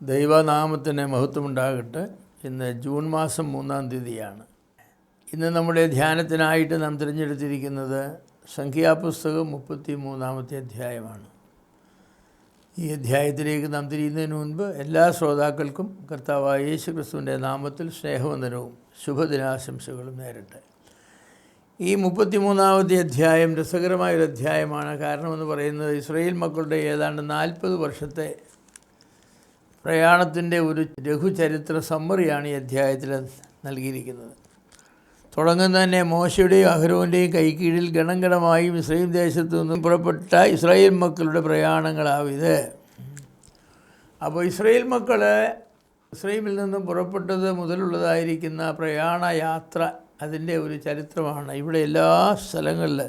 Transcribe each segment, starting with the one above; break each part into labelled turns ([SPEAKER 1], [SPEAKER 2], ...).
[SPEAKER 1] ദൈവനാമത്തിന് മഹത്വമുണ്ടാകട്ടെ. ഇന്ന് ജൂൺ മാസം 3-ാം തീയതിയാണ്. ഇന്ന് നമ്മുടെ ധ്യാനത്തിനായിട്ട് നാം തിരഞ്ഞെടുത്തിരിക്കുന്നത് സംഖ്യാപുസ്തകം 33-ാമത്തെ അധ്യായമാണ്. ഈ അധ്യായത്തിലേക്ക് നാം തിരിയുന്നതിന് മുൻപ് എല്ലാ ശ്രോതാക്കൾക്കും കർത്താവായ യേശു ക്രിസ്തുവിൻ്റെ നാമത്തിൽ സ്നേഹവന്ദനവും ശുഭദിനാശംസകളും നേരട്ടെ. ഈ 33-ാമത്തെ അധ്യായം രസകരമായൊരു അധ്യായമാണ്. കാരണമെന്ന് പറയുന്നത് ഇസ്രായേൽ മക്കളുടെ ഏതാണ്ട് 40 വർഷത്തെ പ്രയാണത്തിൻ്റെ ഒരു ലഘുചരിത്ര സമ്മറിയാണ് ഈ അധ്യായത്തിൽ നൽകിയിരിക്കുന്നത്. തുടങ്ങുന്ന തന്നെ മോശയുടെയും അഹരോൻ്റെയും കൈക്കീഴിൽ ഗണം ഗണമായും ഇസ്രായേൽ ദേശത്തു നിന്നും പുറപ്പെട്ട ഇസ്രായേൽ മക്കളുടെ പ്രയാണങ്ങളാവിത്. അപ്പോൾ ഇസ്രായേൽ മക്കൾ ഇസ്രായേലിൽ നിന്നും പുറപ്പെട്ടത് മുതലുള്ളതായിരിക്കുന്ന പ്രയാണയാത്ര, അതിൻ്റെ ഒരു ചരിത്രമാണ് ഇവിടെ എല്ലാ സ്ഥലങ്ങളിൽ.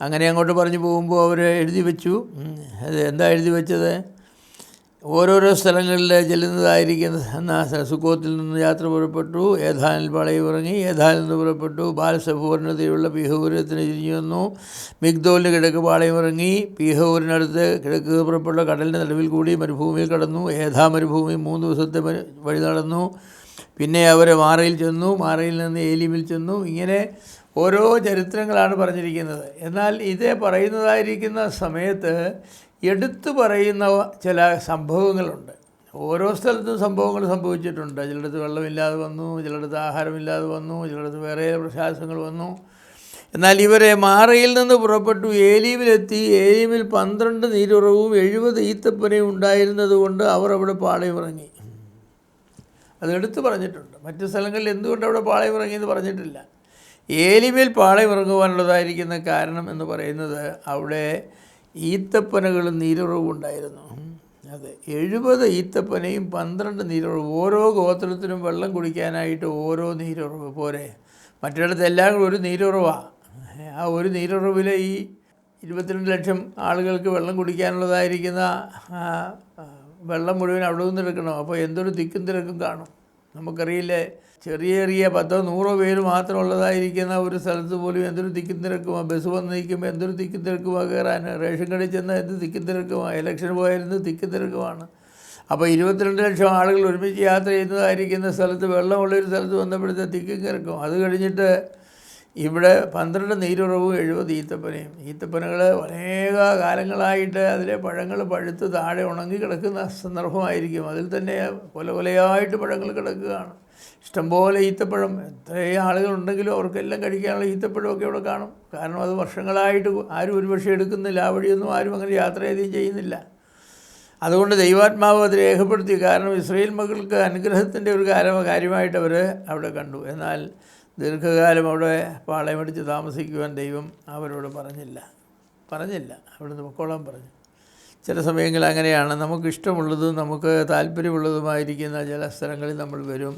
[SPEAKER 1] അങ്ങനെ അങ്ങോട്ട് പറഞ്ഞു പോകുമ്പോൾ അവർ എഴുതി വെച്ചു. അത് എന്താ എഴുതി വെച്ചത്? ഓരോരോ സ്ഥലങ്ങളിൽ ചെല്ലുന്നതായിരിക്കുന്ന സുക്കോത്തിൽ നിന്ന് യാത്ര പുറപ്പെട്ടു, ഏഥാനിൽ പാളയം ഇറങ്ങി, ഏഥാനിൽ നിന്ന് പുറപ്പെട്ടു, ബാലസഫൂറിനെതിരെയുള്ള പീഹൂരത്തിന് തിരിഞ്ഞു വന്നു, മിഗ്ദോലിന് കിഴക്ക് പാളയം ഇറങ്ങി, പീഹൂരിനടുത്ത് കിഴക്ക് പുറപ്പെട്ട കടലിൻ്റെ നടുവിൽ കൂടി മരുഭൂമിയിൽ കടന്നു, ഏഥാ മരുഭൂമി 3 ദിവസത്തെ വഴി നടന്നു. പിന്നെ അവർ മാറയിൽ ചെന്നു, മാറയിൽ നിന്ന് ഏലീമിൽ ചെന്നു. ഇങ്ങനെ ഓരോ ചരിത്രങ്ങളാണ് പറഞ്ഞിരിക്കുന്നത്. എന്നാൽ ഇത് പറയുന്നതായിരിക്കുന്ന സമയത്ത് എടുത്തു പറയുന്ന ചില സംഭവങ്ങളുണ്ട്. ഓരോ സ്ഥലത്തും സംഭവങ്ങൾ സംഭവിച്ചിട്ടുണ്ട്. ചിലയിടത്ത് വെള്ളമില്ലാതെ വന്നു, ചിലയിടത്ത് ആഹാരമില്ലാതെ വന്നു, ചിലയിടത്ത് വേറെ പ്രയാസങ്ങൾ വന്നു. എന്നാൽ ഇവരെ മാറയിൽ നിന്ന് പുറപ്പെട്ടു ഏലീമിലെത്തി. ഏലീമിൽ 12 നീരുറവും 70 ഈത്തപ്പനയും ഉണ്ടായിരുന്നത് കൊണ്ട് അവർ അവിടെ പാളയം ഇറങ്ങി. അതെടുത്ത് പറഞ്ഞിട്ടുണ്ട്. മറ്റു സ്ഥലങ്ങളിൽ എന്തുകൊണ്ട് അവിടെ പാളയം ഇറങ്ങിയെന്ന് പറഞ്ഞിട്ടില്ല. ഏലീമിൽ പാളയം ഇറങ്ങുവാനുള്ളതായിരിക്കുന്ന കാരണം എന്ന് പറയുന്നത് അവിടെ ഈത്തപ്പനകളും നീരുറവും ഉണ്ടായിരുന്നു. അതെ, 70 ഈത്തപ്പനയും 12 നീരുറവും. ഓരോ ഗോത്രത്തിനും വെള്ളം കുടിക്കാനായിട്ട് ഓരോ നീരുറവ് പോരെ. മറ്റിടത്ത് എല്ലാം കൂടി ഒരു നീരുറവാണ്. ആ ഒരു നീരുറവിൽ ഈ 22 ലക്ഷം ആളുകൾക്ക് വെള്ളം കുടിക്കാനുള്ളതായിരിക്കുന്ന വെള്ളം മുഴുവൻ അവിടെ നിന്ന് എടുക്കണം. അപ്പോൾ എന്തൊരു തിക്കും തിരക്കും കാണും. നമുക്കറിയില്ലേ, ചെറിയ 10-100 പേര് മാത്രമുള്ളതായിരിക്കുന്ന ഒരു സ്ഥലത്ത് പോലും എന്തൊരു തിക്കും തിരക്കുമാണ്. ബസ് വന്ന് നിൽക്കുമ്പോൾ എന്തൊരു തിക്കും തിരക്കുമാണ് കയറാൻ. റേഷൻ കടയിൽ ചെന്നാൽ എന്ത് തിക്കും തിരക്കുമാണ്. ഇലക്ഷൻ പോയാലും തിക്കും തിരക്കുമാണ്. അപ്പോൾ 22 ലക്ഷം ആളുകൾ ഒരുമിച്ച് യാത്ര ചെയ്യുന്നതായിരിക്കുന്ന സ്ഥലത്ത്, വെള്ളമുള്ളൊരു സ്ഥലത്ത് വന്നപ്പോഴത്തെ തിക്കും തിരക്കും. അത് കഴിഞ്ഞിട്ട് ഇവിടെ 12 നീരുറവും 70 ഈത്തപ്പനയും. ഈത്തപ്പനകൾ അനേക കാലങ്ങളായിട്ട് അതിലെ പഴങ്ങൾ പഴുത്ത് താഴെ ഉണങ്ങി കിടക്കുന്ന സന്ദർഭമായിരിക്കും. അതിൽ തന്നെ കൊലകൊലയായിട്ട് പഴങ്ങൾ കിടക്കുകയാണ്. ഇഷ്ടംപോലെ ഈത്തപ്പഴം. എത്രയും ആളുകളുണ്ടെങ്കിലും അവർക്കെല്ലാം കഴിക്കാനുള്ള ഈത്തപ്പഴമൊക്കെ ഇവിടെ കാണും. കാരണം അത് വർഷങ്ങളായിട്ട് ആരും ഒരുപക്ഷെ എടുക്കുന്നില്ല. ആ വഴിയൊന്നും ആരും അങ്ങനെ യാത്ര ചെയ്യുന്നില്ല. അതുകൊണ്ട് ദൈവാത്മാവ് അത് രേഖപ്പെടുത്തി. കാരണം ഇസ്രായേൽ മക്കൾക്ക് അനുഗ്രഹത്തിൻ്റെ ഒരു കാര്യമായിട്ട് അവർ അവിടെ കണ്ടു. എന്നാൽ ദീർഘകാലം അവിടെ പാളയമടിച്ച് താമസിക്കുവാൻ ദൈവം അവരോട് പറഞ്ഞില്ല. അവിടുന്ന് പൊക്കോളാൻ പറഞ്ഞു. ചില സമയങ്ങളിൽ അങ്ങനെയാണ്. നമുക്കിഷ്ടമുള്ളതും നമുക്ക് താല്പര്യമുള്ളതുമായിരിക്കുന്ന ചില സ്ഥലങ്ങളിൽ നമ്മൾ വരും.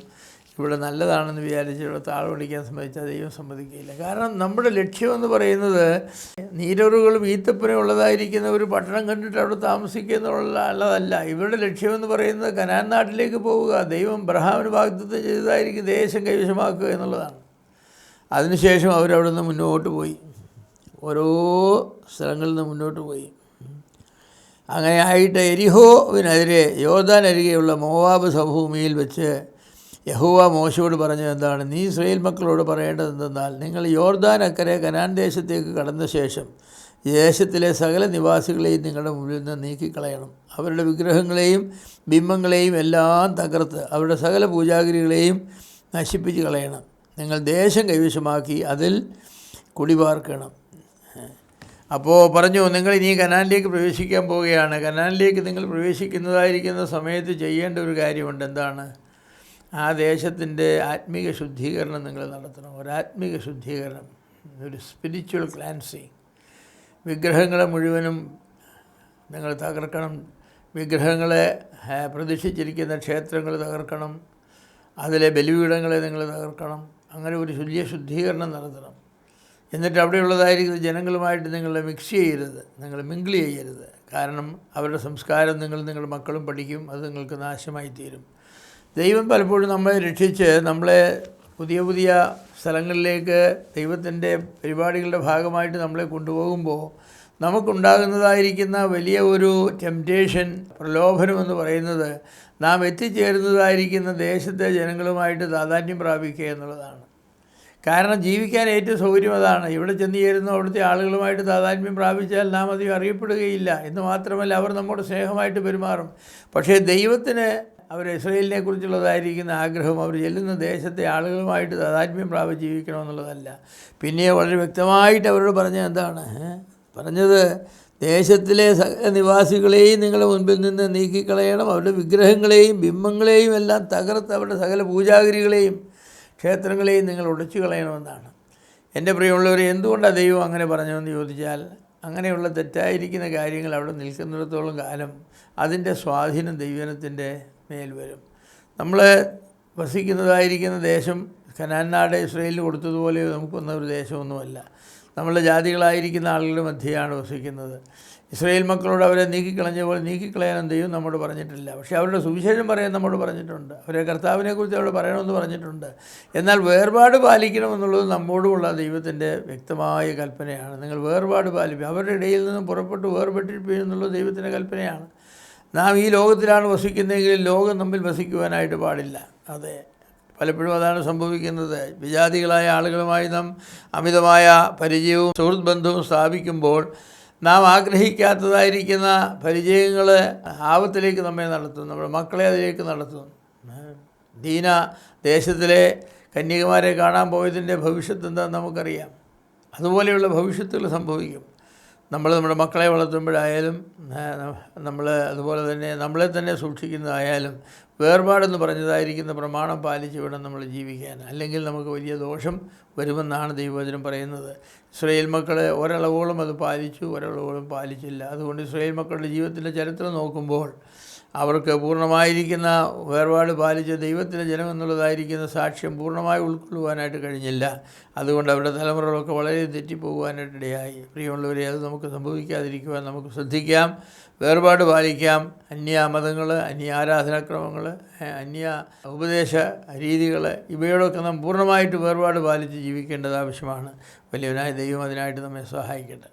[SPEAKER 1] ഇവിടെ നല്ലതാണെന്ന് വിചാരിച്ച് ഇവിടെ താഴ്വടിക്കാൻ സമ്മതിച്ചാൽ ദൈവം സമ്മതിക്കില്ല. കാരണം നമ്മുടെ ലക്ഷ്യമെന്ന് പറയുന്നത് നീരുറവുകളും ഈത്തപ്പനയും ഉള്ളതായിരിക്കുന്ന ഒരു പട്ടണം കണ്ടിട്ട് അവിടെ താമസിക്കുക എന്നുള്ളതല്ല. ഇവരുടെ ലക്ഷ്യമെന്ന് പറയുന്നത് കനാൻ നാട്ടിലേക്ക് പോവുക, ദൈവം അബ്രഹാമിന് വാഗ്ദത്തം ചെയ്തതായിരിക്കും ദേശം കൈവശമാക്കുക എന്നുള്ളതാണ്. അതിനുശേഷം അവരവിടെ നിന്ന് മുന്നോട്ട് പോയി, ഓരോ സ്ഥലങ്ങളിൽ നിന്ന് മുന്നോട്ട് പോയി. അങ്ങനെ ആയിട്ട് എരിഹോവിനെതിരെ യോർദാൻ അരികെയുള്ള മോവാബ് സമഭൂമിയിൽ വെച്ച് യഹോവ മോശയോട് പറഞ്ഞത് എന്താണ്? നീ ഇസ്രായേൽ മക്കളോട് പറയേണ്ടത് എന്തെന്നാൽ, നിങ്ങൾ യോർദാൻ അക്കരെ കനാൻ ദേശത്തേക്ക് കടന്ന ശേഷം ദേശത്തിലെ സകല നിവാസികളെയും നിങ്ങളുടെ മുമ്പിൽ നിന്ന് നീക്കിക്കളയണം. അവരുടെ വിഗ്രഹങ്ങളെയും ബിംബങ്ങളെയും എല്ലാം തകർത്ത് അവരുടെ സകല പൂജാഗിരികളെയും നശിപ്പിച്ച് കളയണം. നിങ്ങൾ ദേശം കൈവശമാക്കി അതിൽ കുടിപാർക്കണം. അപ്പോൾ പറഞ്ഞു, നിങ്ങൾ ഇനി കനാനിലേക്ക് പ്രവേശിക്കാൻ പോവുകയാണ്. കനാനിലേക്ക് നിങ്ങൾ പ്രവേശിക്കുന്നതായിരിക്കുന്ന സമയത്ത് ചെയ്യേണ്ട ഒരു കാര്യമുണ്ട്. എന്താണ്? ആ ദേശത്തിൻ്റെ ആത്മീക ശുദ്ധീകരണം നിങ്ങൾ നടത്തണം. ഒരാത്മീക ശുദ്ധീകരണം, ഒരു സ്പിരിച്വൽ ക്ലാൻസിങ്. വിഗ്രഹങ്ങളെ മുഴുവനും നിങ്ങൾ തകർക്കണം. വിഗ്രഹങ്ങളെ പ്രതിഷ്ഠിച്ചിരിക്കുന്ന ക്ഷേത്രങ്ങൾ തകർക്കണം. അതിലെ ബലിപീഠങ്ങളെ നിങ്ങൾ തകർക്കണം. അങ്ങനെ ഒരു വലിയ ശുദ്ധീകരണം നടത്തണം. എന്നിട്ട് അവിടെയുള്ളതായിരിക്കുന്ന ജനങ്ങളുമായിട്ട് നിങ്ങൾ മിക്സ് ചെയ്യരുത്, നിങ്ങൾ മിങ്കിൾ ചെയ്യരുത്. കാരണം അവരുടെ സംസ്കാരം നിങ്ങളുടെ മക്കളും പഠിക്കും. അത് നിങ്ങൾക്ക് നാശമായി തീരും. ദൈവം പലപ്പോഴും നമ്മളെ രക്ഷിച്ച് നമ്മളെ പുതിയ സ്ഥലങ്ങളിലേക്ക് ദൈവത്തിൻ്റെ പരിപാടികളുടെ ഭാഗമായിട്ട് നമ്മളെ കൊണ്ടുപോകുമ്പോൾ നമുക്കുണ്ടാകുന്നതായിരിക്കുന്ന വലിയ ഒരു ടെംപ്റ്റേഷൻ, പ്രലോഭനമെന്ന് പറയുന്നത് നാം എത്തിച്ചേരുന്നതായിരിക്കുന്ന ദേശത്തെ ജനങ്ങളുമായിട്ട് താതാത്മ്യം പ്രാപിക്കുക എന്നുള്ളതാണ്. കാരണം ജീവിക്കാൻ ഏറ്റവും സൗകര്യം അതാണ്. ഇവിടെ ചെന്ന് ചേരുന്ന അവിടുത്തെ ആളുകളുമായിട്ട് താതാത്മ്യം പ്രാപിച്ചാൽ നാം അധികം അറിയപ്പെടുകയില്ല എന്ന് മാത്രമല്ല, അവർ നമ്മോട് സ്നേഹമായിട്ട് പെരുമാറും. പക്ഷേ ദൈവത്തിന് അവർ ഇസ്രായേലിനെ കുറിച്ചുള്ളതായിരിക്കുന്ന ആഗ്രഹം അവർ ചെല്ലുന്ന ദേശത്തെ ആളുകളുമായിട്ട് താതാത്മ്യം പ്രാപിച്ച് ജീവിക്കണമെന്നുള്ളതല്ല. പിന്നെ വളരെ വ്യക്തമായിട്ട് അവരോട് പറഞ്ഞത് എന്താണ് പറഞ്ഞത്? ദേശത്തിലെ നിവാസികളെയും നിങ്ങളുടെ മുൻപിൽ നിന്ന് നീക്കിക്കളയണം, അവരുടെ വിഗ്രഹങ്ങളെയും ബിംബങ്ങളെയും എല്ലാം തകർത്ത് അവരുടെ സകല പൂജാഗിരികളെയും ക്ഷേത്രങ്ങളെയും നിങ്ങൾ ഉടച്ചു കളയണമെന്നാണ്. എൻ്റെ പ്രിയമുള്ളവരെ, എന്തുകൊണ്ടാണ് ദൈവം അങ്ങനെ പറഞ്ഞതെന്ന് ചോദിച്ചാൽ, അങ്ങനെയുള്ള തെറ്റായിരിക്കുന്ന കാര്യങ്ങൾ അവിടെ നിൽക്കുന്നിടത്തോളം കാലം അതിൻ്റെ സ്വാധീനം ദൈവജനത്തിൻ്റെ മേൽ വരും. നമ്മൾ വസിക്കുന്നതായിരിക്കുന്ന ദേശം കനാൻ നാട് ഇസ്രായേലിന് കൊടുത്തതുപോലെ നമുക്കൊന്ന ഒരു ദേശമൊന്നുമല്ല. നമ്മളുടെ ജാതികളായിരിക്കുന്ന ആളുകളുടെ മധ്യയാണ് വസിക്കുന്നത്. ഇസ്രായേൽ മക്കളോട് അവരെ നീക്കിക്കളഞ്ഞ പോലെ നീക്കിക്കളയാനും ദൈവം നമ്മോട് പറഞ്ഞിട്ടില്ല. പക്ഷേ അവരുടെ സുവിശേഷം പറയാൻ നമ്മോട് പറഞ്ഞിട്ടുണ്ട്, അവരെ കർത്താവിനെക്കുറിച്ച് അവരോട് പറയണമെന്ന് പറഞ്ഞിട്ടുണ്ട്. എന്നാൽ വേർപാട് പാലിക്കണമെന്നുള്ളത് നമ്മോടുമുള്ള ദൈവത്തിൻ്റെ വ്യക്തമായ കൽപ്പനയാണ്. നിങ്ങൾ വേർപാട് പാലിക്കുക, അവരുടെ ഇടയിൽ നിന്നും പുറപ്പെട്ട് വേർപെട്ടിരിക്കുക എന്നുള്ളത് ദൈവത്തിൻ്റെ കൽപ്പനയാണ്. നാം ഈ ലോകത്തിലാണ് വസിക്കുന്നതെങ്കിൽ ലോകം തമ്മിൽ വസിക്കുവാനായിട്ട് പാടില്ല. അതെ, പലപ്പോഴും അതാണ് സംഭവിക്കുന്നത്. വിജാതികളായ ആളുകളുമായി നാം അമിതമായ പരിചയവും സുഹൃത്ത് ബന്ധവും സ്ഥാപിക്കുമ്പോൾ നാം ആഗ്രഹിക്കാത്തതായിരിക്കുന്ന പരിചയങ്ങൾ ആപത്തിലേക്ക് നമ്മെ നടത്തും, നമ്മുടെ മക്കളെ അതിലേക്ക് നടത്തും. ദീന ദേശത്തിലെ കന്യകമാരെ കാണാൻ പോയതിൻ്റെ ഭവിഷ്യത്ത് എന്താണെന്ന് നമുക്കറിയാം. അതുപോലെയുള്ള ഭവിഷ്യത്തുകൾ സംഭവിക്കും. നമ്മുടെ മക്കളെ വളർത്തുമ്പോഴായാലും നമ്മൾ അതുപോലെ തന്നെ നമ്മളെ തന്നെ സൂക്ഷിക്കുന്നതായാലും വേർപാടെന്ന് പറഞ്ഞതായിരിക്കുന്ന പ്രമാണം പാലിച്ച് വേണം നമ്മൾ ജീവിക്കാൻ. അല്ലെങ്കിൽ നമുക്ക് വലിയ ദോഷം വരുമെന്നാണ് ദൈവവചനം പറയുന്നത്. ഇസ്രായേൽ മക്കൾ ഒരളവോളം അത് പാലിച്ചു, ഒരളവോളം പാലിച്ചില്ല. അതുകൊണ്ട് ഇസ്രായേൽ മക്കളുടെ ജീവിതത്തിൻ്റെ ചരിത്രം നോക്കുമ്പോൾ അവർക്ക് പൂർണ്ണമായിരിക്കുന്ന വേർപാട് പാലിച്ച ദൈവത്തിൻ്റെ ജനം എന്നുള്ളതായിരിക്കുന്ന സാക്ഷ്യം പൂർണ്ണമായി ഉൾക്കൊള്ളുവാനായിട്ട് കഴിഞ്ഞില്ല. അതുകൊണ്ട് അവരുടെ തലമുറകളൊക്കെ വളരെ തെറ്റിപ്പോകുവാനായിട്ടിടയായി. പ്രിയമുള്ളവരെ, അത് നമുക്ക് സംഭവിക്കാതിരിക്കുവാൻ നമുക്ക് ശ്രദ്ധിക്കാം, വേർപാട് പാലിക്കാം. അന്യ മതങ്ങൾ, അന്യ ആരാധനാക്രമങ്ങൾ, അന്യ ഉപദേശ രീതികൾ, ഇവയോടൊക്കെ നാം പൂർണ്ണമായിട്ട് വേർപാട് പാലിച്ച് ജീവിക്കേണ്ടത് ആവശ്യമാണ്. വലിയവനായ ദൈവം അതിനായിട്ട് നമ്മെ സഹായിക്കട്ടെ.